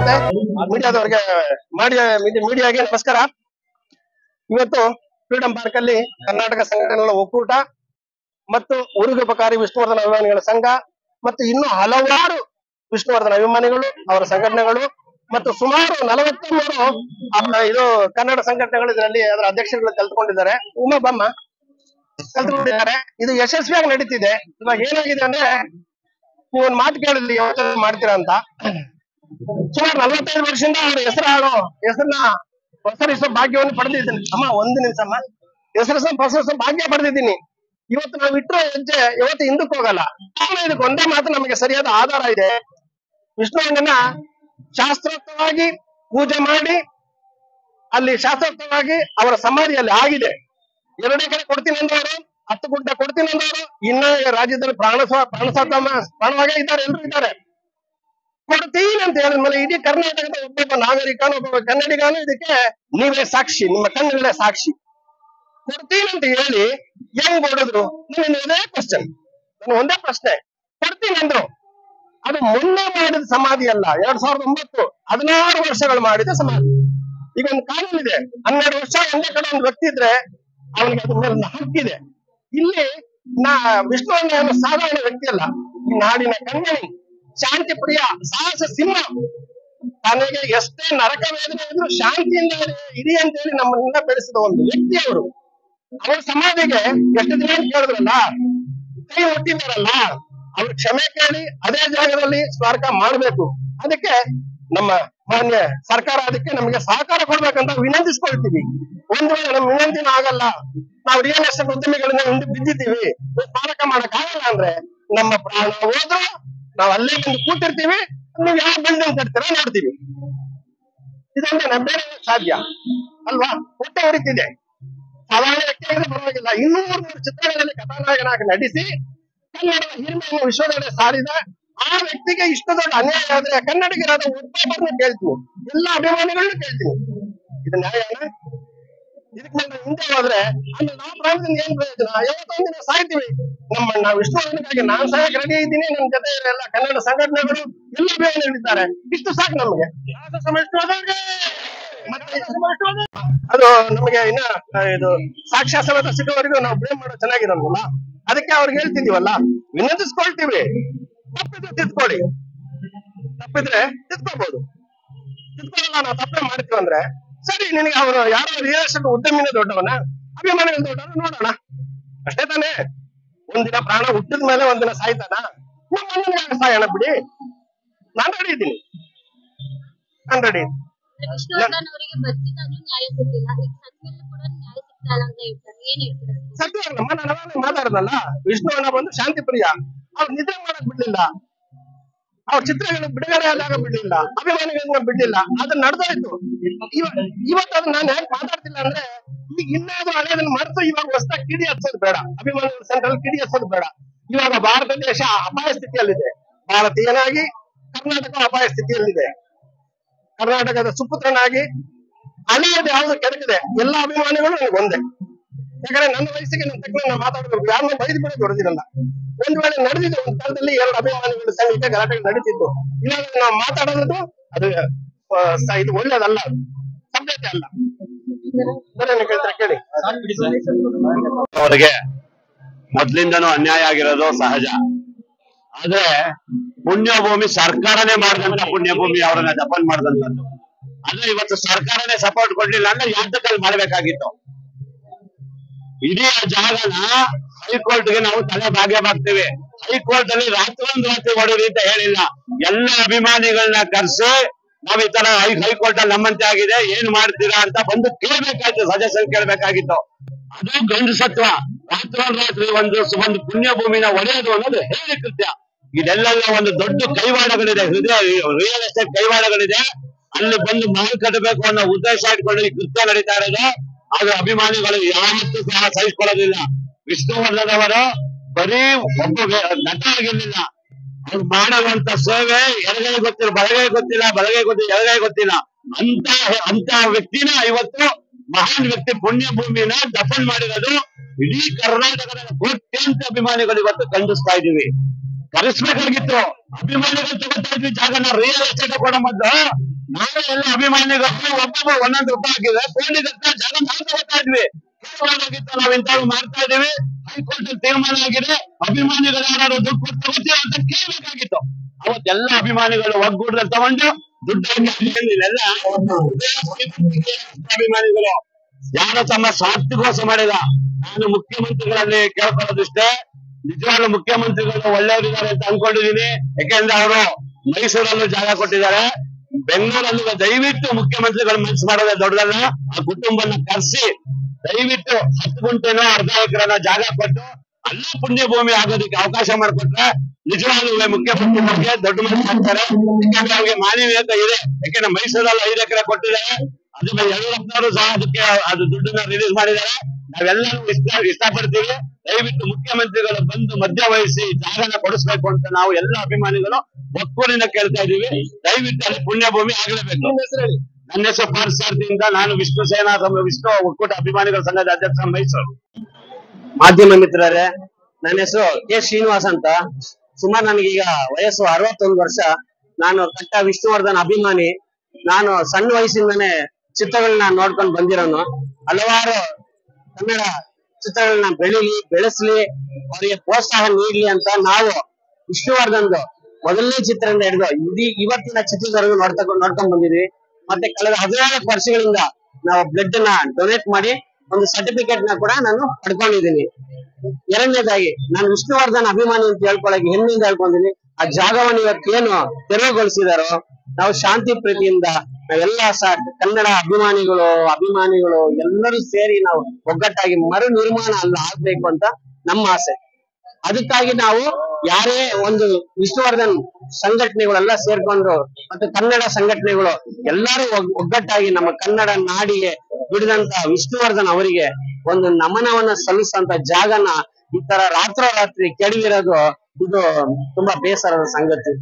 ಮತ್ತೆ ಮೀಡಿಯಾದವರಿಗೆ ಮೀಡಿಯಾಗೆ ನಮಸ್ಕಾರ. ಇವತ್ತು ಫ್ರೀಡಂ ಪಾರ್ಕ್ ಅಲ್ಲಿ ಕರ್ನಾಟಕ ಸಂಘಟನೆಗಳ ಒಕ್ಕೂಟ ಮತ್ತು ಉರುಗುಪಕಾರಿ ವಿಷ್ಣುವರ್ಧನ ಅಭಿಮಾನಿಗಳ ಸಂಘ ಮತ್ತು ಇನ್ನೂ ಹಲವಾರು ವಿಷ್ಣುವರ್ಧನ ಅಭಿಮಾನಿಗಳು ಅವರ ಸಂಘಟನೆಗಳು ಮತ್ತು ಸುಮಾರು 43 ಇದು ಕನ್ನಡ ಸಂಘಟನೆಗಳು ಇದರಲ್ಲಿ ಅದರ ಅಧ್ಯಕ್ಷರುಗಳು ಕಲ್ತ್ಕೊಂಡಿದ್ದಾರೆ. ಉಮಾಬಮ್ಮ ಕಲ್ತ್ಕೊಂಡಿದ್ದಾರೆ. ಇದು ಯಶಸ್ವಿಯಾಗಿ ನಡೀತಿದೆ. ಇವಾಗ ಏನಾಗಿದೆ ಅಂದ್ರೆ ನೀವೊಂದು ಮಾತು ಕೇಳಿದ್ರಿ ಯೋಚನೆ ಮಾಡ್ತೀರಾ ಅಂತ. ಸುಮಾರು 45 ವರ್ಷದಿಂದ ಅವ್ರ ಹೆಸರನ್ನ ಹೊಸರಿಸೋ ಭಾಗ್ಯವನ್ನು ಪಡೆದಿದ್ದೀನಿ. ಅಮ್ಮ ಒಂದು ನಿಮಿಷ ಅಮ್ಮ. ಹೊಸ ಭಾಗ್ಯ ಪಡೆದಿದ್ದೀನಿ. ಇವತ್ತು ನಾವು ಇಟ್ಟರೆ ಹೆಜ್ಜೆ ಇವತ್ತು ಹಿಂದಕ್ಕೆ ಹೋಗಲ್ಲ. ಇದಕ್ಕೆ ಒಂದೇ ಮಾತು ನಮಗೆ ಸರಿಯಾದ ಆಧಾರ ಇದೆ. ವಿಷ್ಣುವರ್ಧನ ಶಾಸ್ತ್ರೋಕ್ತವಾಗಿ ಪೂಜೆ ಮಾಡಿ ಅಲ್ಲಿ ಶಾಸ್ತ್ರೋಕ್ತವಾಗಿ ಅವರ ಸಮಾಧಿಯಲ್ಲಿ ಆಗಿದೆ. 2 ಕಡೆ ಕೊಡ್ತೀನಿ ಅಂದವರು, 10 ಗುಡ್ಡ ಕೊಡ್ತೀನಿ ಅಂದವರು ಇನ್ನ ರಾಜ್ಯದಲ್ಲಿ ಪ್ರಾಣವಾಗೇ ಇದ್ದಾರೆ, ಎಲ್ರು ಇದ್ದಾರೆ. ಕೊಡ್ತೀನಿ ಅಂತ ಹೇಳಿದ್ಮೇಲೆ ಇಡೀ ಕರ್ನಾಟಕದ ಒಬ್ಬೊಬ್ಬ ನಾಗರಿಕನು ಒಬ್ಬೊಬ್ಬ ಕನ್ನಡಿಗನು ಇದಕ್ಕೆ ನೀವೇ ಸಾಕ್ಷಿ, ನಿಮ್ಮ ಕಣ್ಣುಗಳೇ ಸಾಕ್ಷಿ. ಕೊಡ್ತೀನಿ ಅಂತ ಹೇಳಿ ಹೆಂಗ್ ಕೊಡಿದ್ರು? ಇದೇ ಕ್ವಶನ್, ನಾನು ಒಂದೇ ಪ್ರಶ್ನೆ. ಕೊಡ್ತೀನಿ ಅಂದ್ರು, ಅದು ಮೊನ್ನೆ ಮಾಡಿದ ಸಮಾಧಿ ಅಲ್ಲ. 2009 16 ವರ್ಷಗಳು ಮಾಡಿದ ಸಮಾಧಿ. ಈಗ ಒಂದು ಕಾನೂನು ಇದೆ, 12 ವರ್ಷ ಒಂದೇ ಕಡೆ ಒಂದು ವ್ಯಕ್ತಿ ಇದ್ರೆ ಅವನಿಗೆ ಅದ್ರ ಮೇಲೆ ಹಕ್ಕಿದೆ. ಇಲ್ಲಿ ವಿಷ್ಣುವರ್ಧನ ಸಾಧಾರಣ ವ್ಯಕ್ತಿ ಅಲ್ಲ, ಈ ನಾಡಿನ ಕಣ್ಮಣಿ, ಶಾಂತಿ ಪ್ರಿಯ, ಸಾಹಸ ಸಿಂಹ. ತನಗೆ ಎಷ್ಟೇ ನರಕ ವೇದನೆ ಇದ್ರು ಶಾಂತಿಯಿಂದ ಇರಿ ಅಂತ ಹೇಳಿ ನಮ್ಮನ್ನ ಬೆಳೆಸಿದ ಒಂದು ವ್ಯಕ್ತಿ ಅವರು. ಅವ್ರ ಸಮಾಧಿಗೆ ಎಷ್ಟು ದಿನ ಕೇಳಿದ್ರಲ್ಲ, ಕೈ ಮುಟ್ಟಿದಾರಲ್ಲ, ಅವ್ರ ಕ್ಷಮೆ ಕೇಳಿ ಅದೇ ಜಾಗದಲ್ಲಿ ಸ್ಮಾರಕ ಮಾಡಬೇಕು. ಅದಕ್ಕೆ ನಮ್ಮ ಮಾನ್ಯ ಸರ್ಕಾರ ಅದಕ್ಕೆ ನಮಗೆ ಸಹಕಾರ ಕೊಡ್ಬೇಕಂತ ವಿನಂತಿಸ್ಕೊಳ್ತೀವಿ. ಒಂದು ವೇಳೆ ನಮ್ಮ ವಿನಂತಿನೂ ಆಗಲ್ಲ, ನಾವು ರಿಯಲ್ ಎಸ್ಟೇಟ್ ಉದ್ಯಮಿಗಳನ್ನ ಹಿಂದೆ ಬಿದ್ದಿದ್ದೀವಿ, ಸ್ಮಾರಕ ಮಾಡಕ್ ಆಗಲ್ಲ ಅಂದ್ರೆ ನಮ್ಮ ಪ್ರಾಣ ಹೋದ್ರು ನಾವು ಅಲ್ಲೇ ಬಂದು ಕೂತಿರ್ತೀವಿ. ನೀವು ಯಾವ ಬಿಲ್ಡಿಂಗ್ ಕಟ್ತೀರಾ ನೋಡ್ತೀವಿ. ಇದೊಂದೇ ಬೇರೆ ಸಾಧ್ಯ ಅಲ್ವಾ? ಹೊಟ್ಟೆ ಹೊಡಿತಿದೆ. ಸಾಧಾರಣ ವ್ಯಕ್ತಿಯಾದ್ರೆ ಪರವಾಗಿಲ್ಲ. 200 ಚಿತ್ರಗಳಲ್ಲಿ ಕಥಾನಾಯಕನಾಗಿ ನಟಿಸಿ ಕನ್ನಡದ ಹಿರಿಮೆಯನ್ನು ವಿಶ್ವದೆಡೆ ಸಾರಿದ ಆ ವ್ಯಕ್ತಿಗೆ ಇಷ್ಟು ದೊಡ್ಡ ಅನ್ಯಾಯ ಆದ್ರೆ ಕನ್ನಡಿಗರಾದ ಒಬ್ಬೊಬ್ಬರನ್ನು ಕೇಳ್ತೀನಿ, ಎಲ್ಲಾ ಅಭಿಮಾನಿಗಳನ್ನ ಕೇಳ್ತೀನಿ, ಇದು ನ್ಯಾಯನ? ಇದಕ್ಕೆ ನಾವು ಹಿಂದೆ ಹೋದ್ರೆ ಅಲ್ಲಿ ನಾವು ಪ್ರಾಣದಿಂದ ಏನ್ ಪ್ರಯೋಜನ? ಯಾವತ್ತೊಂದಿನ ಸಾಯ್ತೀವಿ. ನಮ್ಮನ್ನ ವಿಷ್ಣುವರ್ಧನಕ್ಕಾಗಿ ನಾನ್ ಸಾಯಕ್ ರೆಡಿ ಇದ್ದೀನಿ. ನಮ್ಮ ಜೊತೆ ಎಲ್ಲ ಕನ್ನಡ ಸಂಘಟನೆಗಳು ಎಲ್ಲ ಅಭಿಮಾನಿಗಳಿದ್ದಾರೆ. ಇಷ್ಟು ಸಾಕು ನಮಗೆ. ಅದು ನಮಗೆ ಇನ್ನ ಇದು ಸಾಕ್ಷ್ಯ ಸಮೇತ ಸಿಗೋವರೆಗೂ ನಾವು ಬ್ಲೇಮ್ ಮಾಡೋ ಚೆನ್ನಾಗಿರಲ್ವಲ್ಲ. ಅದಕ್ಕೆ ಅವ್ರಿಗೆ ಹೇಳ್ತಿದೀವಲ್ಲ, ವಿನಂತಿಸ್ಕೊಳ್ತೀವಿ. ತಪ್ಪಿದ್ರೆ ತಿದ್ಕೊಳ್ಳಿ, ತಪ್ಪಿದ್ರೆ ತಿದ್ಕೋಬಹುದು. ತಿದ್ಕೊಳ್ಳಲ್ಲ, ನಾವು ತಪ್ಪೇ ಮಾಡ್ತೀವಿ ಅಂದ್ರೆ ಸರಿ. ನಿನಗೆ ಅವರು ಯಾರೋ ರಿಯಲ್ ಎಸ್ಟೇಟ್ ಉದ್ಯಮಿನೇ ದೊಡ್ಡವನ, ಅಭಿಮಾನಿಗಳು ದೊಡ್ಡವನ, ನೋಡೋಣ ಅಷ್ಟೇ ತಾನೇ. ಒಂದಿನ ಪ್ರಾಣ ಹುಟ್ಟಿದ ಮೇಲೆ ಒಂದಿನ ಸಾಯ್ತಾನ. ನಮ್ಮ ಸಾಯೋಣ ಬಿಡಿ, ನಾನ್ ರೆಡಿ ಇದ್ದೀನಿ, ನಾನ್ ರೆಡಿ. ಸತ್ಯಮ್ಮ ನಾನು ಮಾತಾಡದಲ್ಲ, ವಿಷ್ಣುವರ್ಧನ ಬಂದು ಶಾಂತಿ ಪ್ರಿಯ. ಅವ್ರು ನಿದ್ರೆ ಮಾಡಕ್ ಬಿಡ್ಲಿಲ್ಲ, ಅವ್ರ ಚಿತ್ರಗಳು ಬಿಡುಗಡೆ ಆದಾಗ ಬಿಡ್ಲಿಲ್ಲ, ಅಭಿಮಾನಿಗಳನ್ನ ಬಿಡ್ಲಿಲ್ಲ. ಅದನ್ನ ನಡೆದೋಯ್ತು. ಇವತ್ತು ಅದನ್ನ ನಾನು ಯಾಕೆ ಮಾತಾಡ್ತಿಲ್ಲ ಅಂದ್ರೆ, ಈಗ ಇನ್ನಾದ್ರೂ ಹಳೆಯದನ್ನ ಮರೆತು ಇವಾಗ ಹೊಸದಾಗಿ ಕಿಡಿ ಹಚ್ಚೋದು ಬೇಡ, ಅಭಿಮಾನಿಗಳ ಸಂಘದಲ್ಲಿ ಕಿಡಿ ಹಚ್ಚೋದು ಬೇಡ. ಇವಾಗ ಭಾರತ ದೇಶ ಅಪಾಯ ಸ್ಥಿತಿಯಲ್ಲಿದೆ, ಭಾರತೀಯನಾಗಿ ಕರ್ನಾಟಕ ಅಪಾಯ ಸ್ಥಿತಿಯಲ್ಲಿದೆ. ಕರ್ನಾಟಕದ ಸುಪುತ್ರನಾಗಿ ಹಳೆಯದು ಯಾವ್ದು ಕೆಡಕಿದೆ, ಎಲ್ಲಾ ಅಭಿಮಾನಿಗಳು ನನಗೆ ಒಂದೇ. ಯಾಕಂದ್ರೆ ನನ್ನ ವಯಸ್ಸಿಗೆ ನನ್ನ ತಕ್ಕ ಮಾತಾಡಬೇಕು, ಯಾರನ್ನ ಬೈದು ಬಿಡೋದು ಹೊಡೆದಿರಲ್ಲ. ಒಂದ್ ವೇಳೆ ನಡೆದಿದ್ದು ಒಂದು ಕಾಲದಲ್ಲಿ 2 ಅಭಿಮಾನಿಗಳು ಸಂಘಕ್ಕೆ ಗಲಾಟೆ ನಡೀತಿತ್ತು. ಇವಾಗ ನಾವು ಮಾತಾಡೋದು ಅದು ಇದು ಒಳ್ಳೇದಲ್ಲ, ಸಭ್ಯತೆ ಅಲ್ಲ. ಕೇಳಿ, ಅವರಿಗೆ ಮೊದ್ಲಿಂದನೂ ಅನ್ಯಾಯ ಆಗಿರೋದು ಸಹಜ. ಆದ್ರೆ ಪುಣ್ಯಭೂಮಿ ಸರ್ಕಾರನೇ ಮಾಡಿದಂತ ಪುಣ್ಯಭೂಮಿ ಅವರನ್ನ ದಫನ್ ಮಾಡಿದಂತದ್ದು. ಆದ್ರೆ ಇವತ್ತು ಸರ್ಕಾರನೇ ಸಪೋರ್ಟ್ ಕೊಡ್ಲಿಲ್ಲ ಅಂದ್ರೆ ಯಾತಕಲ್ಲಿ ಮಾಡ್ಬೇಕಾಗಿತ್ತು. ಇಡೀ ಜಾಗನ ಹೈಕೋರ್ಟ್ಗೆ ನಾವು ತಲೆ ಭಾಗ್ಯವಾಗ್ತೀವಿ. ಹೈಕೋರ್ಟ್ ಅಲ್ಲಿ ರಾತ್ರಿ ಹೊಡೋದು ಅಂತ ಹೇಳಿಲ್ಲ, ಎಲ್ಲ ಅಭಿಮಾನಿಗಳನ್ನ ಕರೆಸಿ ನಾವ್ ಈ ತರ ಹೈಕೋರ್ಟ್ ಅಲ್ಲಿ ನಮ್ಮಂತೆ ಆಗಿದೆ, ಏನ್ ಮಾಡ್ತೀರಾ ಅಂತ ಬಂದು ಕೇಳ್ಬೇಕಾಯ್ತು, ಸಜೆಷನ್ ಕೇಳ್ಬೇಕಾಗಿತ್ತು. ಅದು ಗಂಡು ಸತ್ವ. ರಾತ್ರಿ ಒಂದು ಪುಣ್ಯ ಭೂಮಿನ ಒಡೆಯೋದು ಅನ್ನೋದು ಹೇಳಿ ಕೃತ್ಯ. ಇದೆಲ್ಲ ಒಂದು ದೊಡ್ಡ ಕೈವಾಡಗಳಿದೆ, ರಿಯಲ್ ಎಸ್ಟೇಟ್ ಕೈವಾಡಗಳಿದೆ. ಅಲ್ಲಿ ಬಂದು ಮನೆ ಕಟ್ಟಬೇಕು ಅನ್ನೋ ಉದ್ದೇಶ ಇಟ್ಕೊಂಡು ಈ ಕೃತ್ಯ ನಡೀತಾ ಇರೋದು. ಆದ್ರೆ ಅಭಿಮಾನಿಗಳು ಯಾವತ್ತೂ ಸಹ ಸಹಿಸ್ಕೊಳ್ಳೋದಿಲ್ಲ. ವಿಷ್ಣುವರ್ಧನ್ ಅವರು ಬರೀ ಒಬ್ಬ ನಟ ಆಗಿರ್ಲಿಲ್ಲ, ಅವ್ರು ಮಾಡುವಂತ ಸೇವೆ ಎಡಗೈ ಗೊತ್ತಿಲ್ಲ, ಬಲಗೈ ಗೊತ್ತಿಲ್ಲ, ಬಲಗೈ ಗೊತ್ತಿಲ್ಲ, ಎಡಗೈ ಗೊತ್ತಿಲ್ಲ. ಅಂತ ವ್ಯಕ್ತಿನ ಇವತ್ತು ಮಹಾನ್ ವ್ಯಕ್ತಿ ಪುಣ್ಯ ಭೂಮಿನ ದಫನ್ ಮಾಡಿರೋದು ಇಡೀ ಕರ್ನಾಟಕದ ಕೋಟ್ಯಾಂತರ ಅಭಿಮಾನಿಗಳು ಇವತ್ತು ಖಂಡಿಸ್ತಾ ಇದೀವಿ. ತರಿಸ್ಬೇಕಾಗಿತ್ತು. ಅಭಿಮಾನಿಗಳು ತಗೋತಾ ಇದ್ವಿ ಜಾಗನ, ರಿಯಲ್ ಎಸ್ಟೇಟ್ ಕೊಡೋ ಮೊದಲು ನಾವೇ ಎಲ್ಲ ಅಭಿಮಾನಿಗಳು ಒಬ್ಬೊಬ್ಬ ಒಂದೊಂದು ರೂಪಾಯಿ ಹಾಕಿದ್ರೆ ಕೋಟಿಗಟ್ಟಲೆ ಜಾಗ ನಾವು ತಗೋತಾ ಇದ್ವಿ. ನಾವ್ ಇಂಥವು ಮಾಡ್ತಾ ಇದೀವಿ, ಹೈಕೋರ್ಟ್ ತೀರ್ಮಾನ ಆಗಿದೆ, ಅಭಿಮಾನಿಗಳು ಯಾರು ದುಡ್ಡು ಕೊಟ್ಟು ತಗೋತೀವಿ ಅಂತ ಕೇಳಬೇಕಾಗಿತ್ತು. ಅವತ್ತೆಲ್ಲ ಅಭಿಮಾನಿಗಳು ಒಗ್ಗೂಡ್ರಲ್ಲಿ ತಗೊಂಡು ದುಡ್ಡು ಇಲ್ಲೆಲ್ಲ ಅಭಿಮಾನಿಗಳು ಯಾರು ತಮ್ಮ ಸ್ವಾರ್ಥಗೋಸ ಮಾಡಿದ. ನಾನು ಮುಖ್ಯಮಂತ್ರಿಗಳಲ್ಲಿ ಕೇಳ್ಕೊಳ್ಳೋದಿಷ್ಟೇ, ನಿಜವಾಗ್ಲೂ ಮುಖ್ಯಮಂತ್ರಿಗಳು ಒಳ್ಳೆಯವರಿದ್ದಾರೆ ಅಂತ ಅನ್ಕೊಂಡಿದೀನಿ. ಯಾಕೆಂದ್ರೆ ಅವರು ಮೈಸೂರಲ್ಲೂ ಜಾಗ ಕೊಟ್ಟಿದ್ದಾರೆ, ಬೆಂಗಳೂರಲ್ಲೂ ದಯವಿಟ್ಟು ಮುಖ್ಯಮಂತ್ರಿಗಳು ಮನಸ್ಸು ಮಾಡೋದೇ ದೊಡ್ಡದಲ್ಲ. ಆ ಕುಟುಂಬನ ಕರೆಸಿ ದಯವಿಟ್ಟು 10 ಗುಂಟೆನೋ 1/2 ಎಕರೆನೋ ಜಾಗ ಕೊಟ್ಟು ಅಲ್ಲ ಪುಣ್ಯ ಭೂಮಿ ಆಗೋದಕ್ಕೆ ಅವಕಾಶ ಮಾಡಿಕೊಟ್ರೆ ನಿಜವಾಗ್ಲೂ ಮುಖ್ಯಮಂತ್ರಿಗಳಿಗೆ ದೊಡ್ಡ ಮನಸ್ಸು ಮಾಡ್ತಾರೆ. ಯಾಕಂದ್ರೆ ಅವ್ರಿಗೆ ಮಾನವೀಯತೆ ಇದೆ. ಯಾಕಂದ್ರೆ ಮೈಸೂರಲ್ಲಿ 5 ಎಕರೆ ಕೊಟ್ಟಿದ್ದಾರೆ, ಅದು ಯಡಿಯೂರಪ್ಪನವರು ಸಹ ಅದಕ್ಕೆ ಅದು ದುಡ್ಡನ್ನ ರಿಲೀಸ್ ಮಾಡಿದ್ದಾರೆ. ನಾವೆಲ್ಲರೂ ಇಷ್ಟಪಡ್ತೀವಿ. ದಯವಿಟ್ಟು ಮುಖ್ಯಮಂತ್ರಿಗಳು ಬಂದು ಮಧ್ಯ ವಹಿಸಿ ಜಾಗನ ಕೊಡಿಸ್ಬೇಕು ಅಂತ ನಾವು ಎಲ್ಲ ಅಭಿಮಾನಿಗಳು ಒಕ್ಕೂರಿನ ಕೇಳ್ತಾ ಇದೀವಿ. ದಯವಿಟ್ಟು ಅಲ್ಲಿ ಪುಣ್ಯ ಭೂಮಿ ಆಗಲೇಬೇಕು. ನನ್ನ ಹೆಸರು ಪಾರ್ಥಸಾರಥಿಯಿಂದ, ನಾನು ವಿಷ್ಣು ಸೇನಾ ವಿಷ್ಣು ಒಕ್ಕೂಟ ಅಭಿಮಾನಿಗಳ ಸಂಘದ ಅಧ್ಯಕ್ಷ ಮೈಸೂರು. ಮಾಧ್ಯಮ ಮಿತ್ರರೇ, ನನ್ನ ಹೆಸರು ಕೆ ಶ್ರೀನಿವಾಸ್ ಅಂತ. ಸುಮಾರು ನನಗೀಗ ವಯಸ್ಸು 61 ವರ್ಷ. ನಾನು ಕಟ್ಟ ವಿಷ್ಣುವರ್ಧನ್ ಅಭಿಮಾನಿ. ನಾನು ಸಣ್ಣ ವಯಸ್ಸಿಂದಾನೇ ಚಿತ್ರಗಳನ್ನ ನೋಡ್ಕೊಂಡು ಬಂದಿರೋನು. ಹಲವಾರು ಕನ್ನಡ ಚಿತ್ರಗಳನ್ನ ಬೆಳೆಸ್ಲಿ, ಅವರಿಗೆ ಪ್ರೋತ್ಸಾಹ ನೀಡ್ಲಿ ಅಂತ ನಾವು ವಿಷ್ಣುವರ್ಧನ್ ಮೊದಲನೇ ಚಿತ್ರದಿಂದ ಹಿಡಿದು ಇವತ್ತಿನ ಚಿತ್ರದವರೆಗೂ ನೋಡ್ಕೊಂಡ್ ಬಂದಿದ್ವಿ. ಮತ್ತೆ ಕಳೆದ 14 ವರ್ಷಗಳಿಂದ ನಾವು ಬ್ಲಡ್ ನ ಡೊನೇಟ್ ಮಾಡಿ ಒಂದು ಸರ್ಟಿಫಿಕೇಟ್ ನ ಕೂಡ ನಾನು ಪಡ್ಕೊಂಡಿದ್ದೀನಿ. ಎರಡನೇದಾಗಿ ನಾನು ವಿಷ್ಣುವರ್ಧನ್ ಅಭಿಮಾನಿ ಅಂತ ಹೇಳ್ಕೊಳಕ್ಕೆ ಹೆಮ್ಮೆಯಿಂದ ಹೇಳ್ಕೊಂಡಿದ್ದೀನಿ. ಆ ಜಾಗವನ್ನು ಇವತ್ತೇನು ತೆರವುಗೊಳಿಸಿದಾರೋ ನಾವು ಶಾಂತಿ ಪ್ರೀತಿಯಿಂದ ನಾವೆಲ್ಲ ಕನ್ನಡ ಅಭಿಮಾನಿಗಳು ಎಲ್ಲರೂ ಸೇರಿ ನಾವು ಒಗ್ಗಟ್ಟಾಗಿ ಮರು ನಿರ್ಮಾಣ ಆಗ್ಬೇಕು ಅಂತ ನಮ್ಮ ಆಸೆ. ಅದಕ್ಕಾಗಿ ನಾವು ಯಾರೇ ಒಂದು ವಿಷ್ಣುವರ್ಧನ್ ಸಂಘಟನೆಗಳೆಲ್ಲ ಸೇರ್ಕೊಂಡು ಮತ್ತೆ ಕನ್ನಡ ಸಂಘಟನೆಗಳು ಎಲ್ಲರೂ ಒಗ್ಗಟ್ಟಾಗಿ ನಮ್ಮ ಕನ್ನಡ ನಾಡಿಗೆ ದುಡಿದಂತ ವಿಷ್ಣುವರ್ಧನ್ ಅವರಿಗೆ ಒಂದು ನಮನವನ್ನ ಸಲ್ಲಿಸಂತ ಜಾಗನ ಈ ತರ ರಾತ್ರೋರಾತ್ರಿ ಕೆಡವಿರೋದು ಇದು ತುಂಬಾ ಬೇಸರದ ಸಂಗತಿ.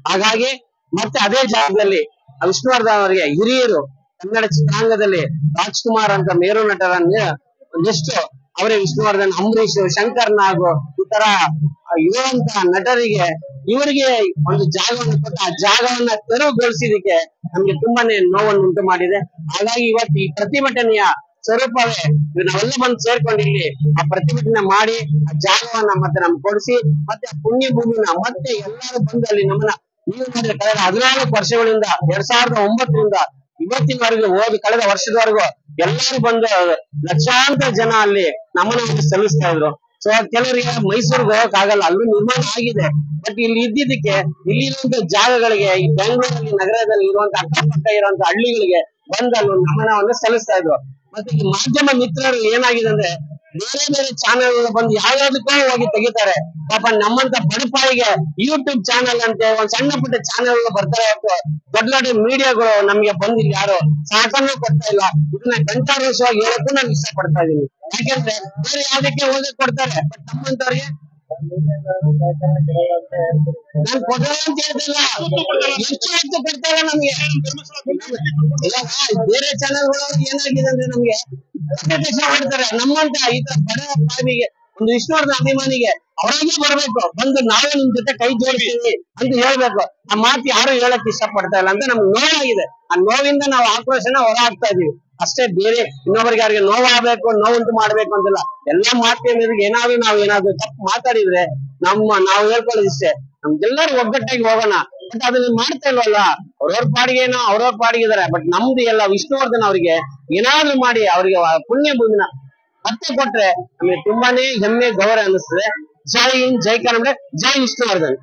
ಹಾಗಾಗಿ ಮತ್ತೆ ಅದೇ ಜಾಗದಲ್ಲಿ ವಿಷ್ಣುವರ್ಧನ್ ಅವರಿಗೆ ಹಿರಿಯರು ಕನ್ನಡ ಚಿತ್ರಾಂಗದಲ್ಲಿ ರಾಜ್ಕುಮಾರ್ ಅಂತ ಮೇರು ನಟರನ್ನ ಎಷ್ಟು ಅವರೇ ವಿಷ್ಣುವರ್ಧನ್, ಅಂಬರೀಷ್, ಶಂಕರ್ ನಾಗ್ ಈ ತರ ಇರುವಂತ ನಟರಿಗೆ ಇವರಿಗೆ ಒಂದು ಜಾಗವನ್ನು ಕೊಟ್ಟು ಆ ಜಾಗವನ್ನ ತೆರವುಗೊಳಿಸಿದಕ್ಕೆ ನಮ್ಗೆ ತುಂಬಾನೇ ನೋವನ್ನು ಉಂಟು ಮಾಡಿದೆ. ಹಾಗಾಗಿ ಇವತ್ತು ಈ ಪ್ರತಿಭಟನೆಯ ಸ್ವರೂಪವೇ ನಾವೆಲ್ಲ ಬಂದು ಸೇರ್ಕೊಂಡು ಇಲ್ಲಿ ಆ ಪ್ರತಿಭಟನೆ ಮಾಡಿ ಆ ಜಾಗವನ್ನ ಮತ್ತೆ ನಮ್ಗೆ ಕೊಡಿಸಿ ಮತ್ತೆ ಆ ಪುಣ್ಯ ಭೂಮಿನ ಮತ್ತೆ ಎಲ್ಲರೂ ಬಂದು ಅಲ್ಲಿ ನಮ್ಮನ್ನ ನೀವು ನೋಡಿದ್ರೆ ಕಳೆದ 14 ವರ್ಷಗಳಿಂದ 2009ರಿಂದ ಇವತ್ತಿನವರೆಗೂ ಕಳೆದ ವರ್ಷದವರೆಗೂ ಎಲ್ಲರೂ ಬಂದು ಲಕ್ಷಾಂತರ ಜನ ಅಲ್ಲಿ ನಮನವನ್ನು ಸಲ್ಲಿಸ್ತಾ ಇದ್ರು. ಸೊ ಕೆಲವರಿಗೆ ಮೈಸೂರಿಗೆ ಹೋಗಕ್ ಆಗಲ್ಲ, ಅಲ್ಲೂ ನಿರ್ಮಾಣ ಆಗಿದೆ. ಬಟ್ ಇಲ್ಲಿ ಇದ್ದಿದ್ದಕ್ಕೆ ಇಲ್ಲಿರುವಂತ ಜಾಗಗಳಿಗೆ ಈ ಬೆಂಗಳೂರಲ್ಲಿ ನಗರದಲ್ಲಿ ಇರುವಂತ ಅಕ್ಕಪಕ್ಕ ಇರುವಂತ ಹಳ್ಳಿಗಳಿಗೆ ಬಂದು ಅಲ್ಲಿ ನಮನವನ್ನು ಸಲ್ಲಿಸ್ತಾ ಇದ್ರು. ಮತ್ತೆ ಈ ಮಾಧ್ಯಮ ಮಿತ್ರರು ಏನಾಗಿದೆ ಅಂದ್ರೆ ಬೇರೆ ಚಾನೆಲ್ ಬಂದು ಯಾವ್ಯಾವ್ದಕ್ಕೂ ಹೋಗಿ ತೆಗಿತಾರೆ. ಪಾಪ ನಮ್ಮಂತ ಬಡಪಾಯಿಗೆ ಯೂಟ್ಯೂಬ್ ಚಾನೆಲ್ ಅಂತೆ ಒಂದ್ ಸಣ್ಣ ಪುಟ್ಟ ಚಾನೆಲ್ ಬರ್ತಾರೆ ಹೊರತು ದೊಡ್ಡ ದೊಡ್ಡ ಮೀಡಿಯಾಗಳು ನಮ್ಗೆ ಬಂದಿಲ್ಲ, ಯಾರು ಸಾಕನ್ನು ಕೊಡ್ತಾ ಇಲ್ಲ. ಇದನ್ನ ಗಂಟಾರೋಷವಾಗಿ ಹೇಳಕ್ಕೂ ನಾನು ಇಷ್ಟ ಪಡ್ತಾ ಇದೀನಿ. ಯಾಕೆಂದ್ರೆ ಬೇರೆ ಯಾವ್ದಕ್ಕೆ ಹೋಗಕ್ ಕೊಡ್ತಾರೆ, ಬಟ್ ನಮ್ಮಂತವ್ರಿಗೆ ನಾನ್ ಕೊಡಲ್ಲ ಅಂತ ಹೇಳ್ತಿಲ್ಲ, ಎಷ್ಟು ಹೊತ್ತು ಕೊಡ್ತಾರೆ ನಮ್ಗೆ. ಬೇರೆ ಚಾನೆಲ್ಗಳು ಏನಾಗಿದೆ ಅಂದ್ರೆ ನಮ್ಗೆ ಮಾಡ್ತಾರೆ. ನಮ್ಮಂತ ಈ ತರ ಬಡ ಪಾವಿಗೆ ಒಂದು ವಿಷ್ಣುವರ್ಧನ್ ಅಭಿಮಾನಿಗೆ ಅವರಾಗೆ ಬರ್ಬೇಕು, ಬಂದು ನಾವೇ ನಿಮ್ ಜೊತೆ ಕೈ ಜೋಡಿಸ್ತೀವಿ ಅಂತ ಹೇಳ್ಬೇಕು. ಆ ಮಾತು ಯಾರು ಹೇಳಕ್ ಇಷ್ಟ ಪಡ್ತಾ ಇಲ್ಲ ಅಂತ ನಮ್ಗೆ ನೋವಾಗಿದೆ. ಆ ನೋವಿಂದ ನಾವು ಆಕ್ರೋಶನ ಹೊರ ಹಾಕ್ತಾ ಇದೀವಿ ಅಷ್ಟೇ. ಬೇರೆ ಇನ್ನೊಬ್ಬರಿಗೆ ಯಾರಿಗೆ ನೋವಾಗಬೇಕು, ನೋವುಂಟು ಮಾಡ್ಬೇಕು ಅಂತಿಲ್ಲ. ಎಲ್ಲಾ ಮಾಧ್ಯಮ ಏನಾದ್ರು ತಪ್ಪು ಮಾತಾಡಿದ್ರೆ ನಾವು ಹೇಳ್ಕೊಳ್ಳೋದಿಷ್ಟೇ, ನಮ್ಗೆಲ್ಲರೂ ಒಗ್ಗಟ್ಟಾಗಿ ಹೋಗೋಣ. ಬಟ್ ಅದನ್ನ ಮಾಡ್ತಾ ಇಲ್ವಲ್ಲ, ಅವ್ರವ್ರ ಪಾಡಿಗೇನೋ ಅವ್ರವ್ರ ಪಾಡಿಗಿದ್ದಾರೆ. ಬಟ್ ನಮ್ದು ಎಲ್ಲ ವಿಷ್ಣುವರ್ಧನ್ ಅವರಿಗೆ ಏನಾದ್ರು ಮಾಡಿ ಅವರಿಗೆ ಪುಣ್ಯ ಭೂಮಿನ ಮತ್ತೆ ಕೊಟ್ರೆ ನಮಗೆ ತುಂಬಾನೇ ಹೆಮ್ಮೆ ಗೌರವ ಅನ್ನಿಸ್ತದೆ. ಜೈ ಹಿಂದ್, ಜೈ ಕನ್ನಡ, ಜೈ ವಿಷ್ಣುವರ್ಧನ್.